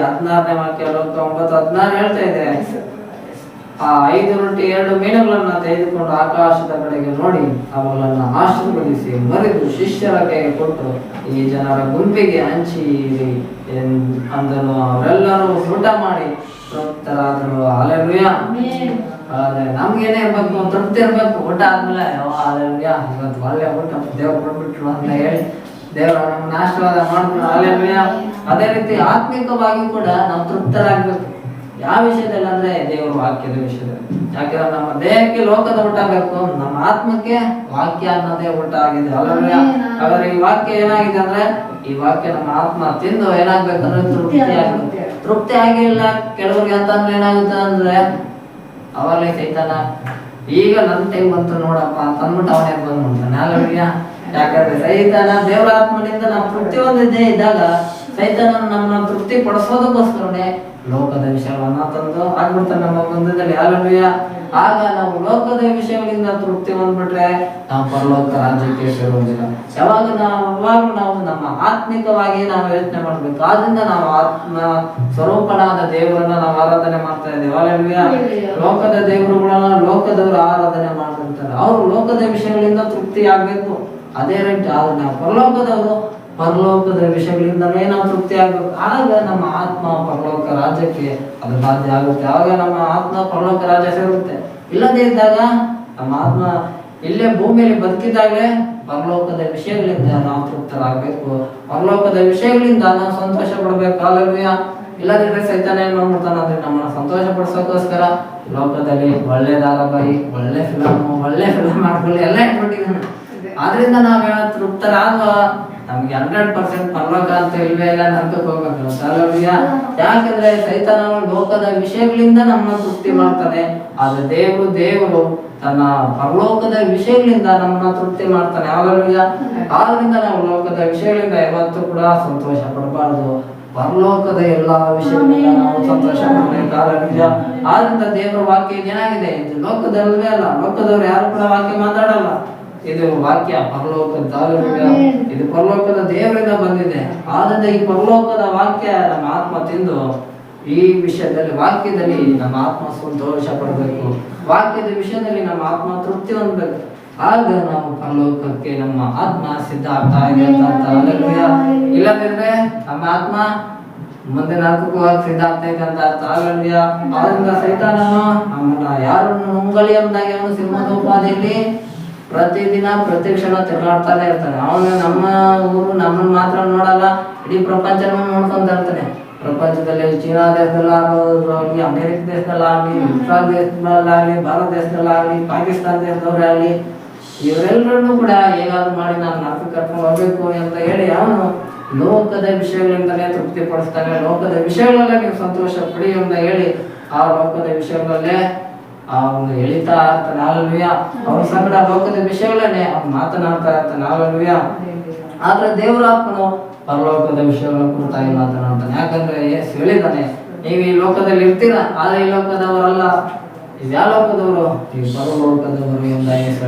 16ನೇ ವಾಕ್ಯ ಲೋಕ 9:16 ಹೇಳ್ತಾ ಇದೆ, ಆ 5 ರೊಟ್ಟಿ 2 ಮೀನುಗಳನ್ನ ತೆಗೆದುಕೊಂಡು ಆಕಾಶದ ಕಡೆಗೆ ನೋಡಿ ಅವುಗಳನ್ನ ಆಶೀರ್ವದಿಸಿ ಮರಿದು ಶಿಷ್ಯರ ಕೈಗೆ ಕೊಟ್ಟು ಈ ಜನರ ಗುಂಪಿಗೆ ಹಂಚಿರಿ ಅಂದನು. ಅವರೆಲ್ಲರೂ ಊಟ ಮಾಡಿ ತೃಪ್ತರಾದರು. ಹಲ್ಲೆಲೂಯಾ. ನಮ್ಗೇನೇ ಇರ್ಬೇಕು, ತೃಪ್ತಿ ಇರ್ಬೇಕು. ಊಟ ಆದ್ಮೇಲೆ ಹಲ್ಲೆಲೂಯಾ ಇವತ್ತು ಒಳ್ಳೆ ಊಟ ದೇವ್ರು ಕೊಟ್ಬಿಟ್ರು ಅಂತ ಹೇಳಿ ದೇವರ ನಮ್ಮನ್ನ ಆಶೀರ್ವಾದ ಮಾಡ್ಬಿಟ್ಟು ಹಲ್ಲೆಲೂಯಾ. ಅದೇ ರೀತಿ ಆತ್ಮಿಕವಾಗಿ ಕೂಡ ನಾವು ತೃಪ್ತರಾಗಬೇಕು. ಯಾವ ವಿಷಯದಲ್ಲಿ ಅಂದ್ರೆ ದೇವರ ವಾಕ್ಯದ ವಿಷಯದಲ್ಲಿ. ಯಾಕಂದ್ರೆ ನಮ್ಮ ದೇಹಕ್ಕೆ ಲೋಕದ ಊಟ ಬೇಕು, ನಮ್ಮ ಆತ್ಮಕ್ಕೆ ವಾಕ್ಯ ಅನ್ನೋದೇ ಊಟ ಆಗಿದೆ. ಹಲ್ಲೆಲೂಯಾ. ಹಾಗಾದ್ರೆ ಈ ವಾಕ್ಯ ಏನಾಗಿದೆ ಅಂದ್ರೆ ಈ ವಾಕ್ಯ ನಮ್ಮ ಆತ್ಮ ತಿಂದು ಏನಾಗ್ಬೇಕಂದ್ರೆ ತೃಪ್ತಿ ಆಗುತ್ತೆ. ತೃಪ್ತಿ ಆಗಿಲ್ಲ ಕೆಲವರಿಗೆ ಅಂತಂದ್ರೆ ಏನಾಗುತ್ತೆ ಅಂದ್ರೆ ಅವಾಗಲೇ ಸೈತಾನ ಈಗ ನನ್ನ ಟೈಮ್ ಬಂತು ನೋಡಪ್ಪ ಅಂತ ಅಂದ್ಬಿಟ್ಟು ಅವನೇ ಬಂದ್ಬಿಡ್ತಾನೆ. ಹಲ್ಲೆಲೂಯಾ. ಯಾಕಂದ್ರೆ ಸೈತಾನ ದೇವರ ಆತ್ಮನಿಂದ ನಾವು ತೃಪ್ತಿ ಹೊಂದಿದ್ದೇ ಇದ್ದಾಗ ಸೈತಾನ ನಮ್ಮನ್ನ ತೃಪ್ತಿ ಪಡಿಸೋದಕ್ಕೋಸ್ಕರನೇ ಲೋಕದ ವಿಷಯಗಳನ್ನ ತಂದು ಆಗ್ಬಿಡ್ತಾನೆ ನಮ್ಮ ಬಂಧದಲ್ಲಿ. ಹಲ್ಲೆಲೂಯಾ. ಆಗ ನಾವು ಲೋಕದ ವಿಷಯಗಳಿಂದ ತೃಪ್ತಿ ಹೊಂದ್ಬಿಟ್ರೆ ನಾವು ಪರಲೋಕ ರಾಜ್ಯಕ್ಕೆ ಸೇರುವುದಿಲ್ಲ. ಯಾವಾಗ ನಾವು ನಮ್ಮ ಆತ್ಮಿಕವಾಗಿ ನಾವು ಯೋಚನೆ ಮಾಡ್ಬೇಕು. ಆದ್ರಿಂದ ನಾವು ಆತ್ಮ ಸ್ವರೂಪನಾದ ದೇವರನ್ನ ನಾವು ಆರಾಧನೆ ಮಾಡ್ತಾ ಇದ್ದೇವೆ. ಹಲ್ಲೆಲೂಯಾ. ಲೋಕದ ದೇವರುಗಳನ್ನ ಲೋಕದವರು ಆರಾಧನೆ ಮಾಡ್ತಿರ್ತಾರೆ. ಅವರು ಲೋಕದ ವಿಷಯಗಳಿಂದ ತೃಪ್ತಿ ಆಗ್ಬೇಕು. ಅದೇ ರೀತಿ ಆದ್ರೆ ನಾವು ಪರಲೋಕದವರು ಪರಲೋಕದ ವಿಷಯಗಳಿಂದಲೇ ನಾವು ತೃಪ್ತಿ ಆಗ್ಬೇಕು. ಆಗ ನಮ್ಮ ಆತ್ಮ ಪರಲೋಕ ರಾಜ್ಯಕ್ಕೆ ಅದು ಬಾಧ್ಯ ಆಗುತ್ತೆ. ಆಗ ನಮ್ಮ ಆತ್ಮ ಪರಲೋಕ ರಾಜ್ಯ ಸೇರುತ್ತೆ. ಇಲ್ಲದೇ ಇದ್ದಾಗ ನಮ್ಮ ಆತ್ಮ ಇಲ್ಲೇ ಭೂಮಿಯಲ್ಲಿ ಬದುಕಿದಾಗಲೇ ಪರಲೋಕದ ವಿಷಯಗಳಿಂದ ನಾವು ತೃಪ್ತರಾಗಬೇಕು. ಪರಲೋಕದ ವಿಷಯಗಳಿಂದ ನಾವು ಸಂತೋಷ ಪಡ್ಬೇಕು. ಹಲ್ಲೆಲೂಯಾ. ಇಲ್ಲದಿದ್ರೆ ಸೈತಾನ ಏನ್ ಮಾಡ್ಬಿಡ್ತಾನ ಅಂದ್ರೆ ನಮ್ಮನ್ನ ಸಂತೋಷ ಪಡಿಸೋಕೋಸ್ಕರ ಲೋಕದಲ್ಲಿ ಒಳ್ಳೆ ಧಾರಾವಾಹಿ, ಒಳ್ಳೆ ಫಿಲಮ್ ಮಾಡ್ಕೊಳ್ಳಿ ಎಲ್ಲ ಇಟ್ಬಿಟ್ಟಿದ್ದಾನೆ. ಆದ್ರಿಂದ ನಾವ್ ತೃಪ್ತರಾಗುವ ನಮ್ಗೆ 100% ಪರಲೋಕ ಅಂತ ಇಲ್ವೇ ಇಲ್ಲ, ನರಕಕ್ಕೆ ಹೋಗ್ಬೇಕು. ಹಲ್ಲೆಲೂಯಾ. ಯಾಕಂದ್ರೆ ಸೈತಾನ ಲೋಕದ ವಿಷಯಗಳಿಂದ ನಮ್ಮನ್ನ ತೃಪ್ತಿ ಮಾಡ್ತಾನೆ. ಆದ್ರೆ ದೇವರು ತನ್ನ ಪರಲೋಕದ ವಿಷಯಗಳಿಂದ ನಮ್ಮನ್ನ ತೃಪ್ತಿ ಮಾಡ್ತಾನೆ. ಹಲ್ಲೆಲೂಯಾ. ಆದ್ರಿಂದ ನಾವು ಲೋಕದ ವಿಷಯಗಳಿಂದ ಯಾವತ್ತೂ ಕೂಡ ಸಂತೋಷ ಪಡಬಾರ್ದು. ಪರಲೋಕದ ಎಲ್ಲಾ ವಿಷಯಗಳಿಂದ ನಾವು ಸಂತೋಷ ಪಡಬೇಕು. ಹಲ್ಲೆಲೂಯಾ. ಆದ್ರಿಂದ ದೇವರ ವಾಕ್ಯ ಏನಾಗಿದೆ, ಇದು ಲೋಕದಲ್ವೇ ಅಲ್ಲ. ಲೋಕದವ್ರು ಯಾರು ಕೂಡ ವಾಕ್ಯ ಮಾತಾಡಲ್ಲ. ಇದು ವಾಕ್ಯ ಪರಲೋಕದ. ಇದು ಪರಲೋಕದ ದೇವರಿಂದ ಬಂದಿದೆ. ಆದ್ರಿಂದ ಈ ಪರಲೋಕದ ವಾಕ್ಯ ನಮ್ಮ ಆತ್ಮ ತಿಂದು ಈ ವಿಷಯದಲ್ಲಿ ವಾಕ್ಯದಲ್ಲಿ ನಮ್ಮ ಆತ್ಮ ಸಂತೋಷ ಪಡಬೇಕು. ವಾಕ್ಯದ ವಿಷಯದಲ್ಲಿ ನಮ್ಮ ಆತ್ಮ ತೃಪ್ತಿ ಹೊಂದಬೇಕು. ಆಗ ನಾವು ಪರಲೋಕಕ್ಕೆ ನಮ್ಮ ಆತ್ಮ ಸಿದ್ಧ ಆಗ್ತಾ ಇದೆ ಅಂತ. ಹಲ್ಲೆಲೂಯಾ. ಇಲ್ಲದಿದ್ರೆ ನಮ್ಮ ಆತ್ಮ ಮುಂದೆ ನರಕಕ್ಕೂ ಸಿದ್ಧ ಆಗ್ತಾ ಇದೆ ಅಂತ ಅರ್ಥ. ಹಲ್ಲೆಲೂಯಾ. ಆದ್ರಿಂದ ಸೈತಾನನು ನಮ್ಮನ್ನ ಯಾರನ್ನು ಮುಂಗಳಿ ಎಂದಾಗಿ ಅವನು ಸಿಂಹದೋಪಾದಿಯಲ್ಲಿ ಪ್ರತಿದಿನ ಪ್ರತಿಕ್ಷಣ ತಿರುಗಾಡ್ತಾನೆ ಇರ್ತಾನೆ. ಅವನು ನಮ್ಮ ಊರು ನಮ್ಮನ್ನ ಮಾತ್ರ ನೋಡಲ್ಲ, ಇಡೀ ಪ್ರಪಂಚನ ನೋಡ್ಕೊಂತ ಇರ್ತಾನೆ. ಪ್ರಪಂಚದಲ್ಲಿ ಚೀನಾ ದೇಶದಲ್ಲಾಗಲಿ, ಅಮೆರಿಕ ದೇಶದಲ್ಲಾಗ್ಲಿ, ಇಸ್ರಾಯಲ್ ದೇಶದಲ್ಲಾಗ್ಲಿ, ಭಾರತ ದೇಶದಲ್ಲಾಗ್ಲಿ, ಪಾಕಿಸ್ತಾನ ದೇಶದವರಾಗ್ಲಿ, ಇವರೆಲ್ಲರನ್ನು ಕೂಡ ಹೇಗಾದ್ರು ಮಾಡಿ ನಾನು ನರಕ ಕರ್ಕೊಂಡು ಹೋಗ್ಬೇಕು ಅಂತ ಹೇಳಿ ಅವನು ಲೋಕದ ವಿಷಯಗಳಿಂದಲೇ ತೃಪ್ತಿ ಪಡಿಸ್ತಾನೆ. ಲೋಕದ ವಿಷಯಗಳಲ್ಲೇ ನೀವು ಸಂತೋಷ ಪಡಿ ಅಂತ ಹೇಳಿ ಆ ಲೋಕದ ವಿಷಯಗಳಲ್ಲೇ ಅವನು ಎಳಿತಾ ಇರ್ತಾನೆ. ಹಲ್ಲೆಲೂಯಾ. ಅವನ ಸಂಗಡ ಲೋಕದ ವಿಷಯಗಳನ್ನೇ ಅವನು ಮಾತನಾಡ್ತಾ ಇರ್ತಾನೆ. ಹಲ್ಲೆಲೂಯಾ. ಆದ್ರೆ ದೇವರ ಆತ್ಮನು ಪರಲೋಕದ ವಿಷಯಗಳ ಕುರಿತಾಗಿ ಮಾತನಾಡ್ತಾನೆ. ಯಾಕಂದ್ರೆ ಯೇಸು ಹೇಳಿದಾನೆ, ನೀವು ಈ ಲೋಕದಲ್ಲಿ ಇರ್ತೀರಾ, ಆದ್ರೆ ಈ ಲೋಕದವರಲ್ಲ. ಇದ್ಯಾ ಲೋಕದವರು? ಈ ಪರಲೋಕದವರು ಎಂದ ಯೇಸು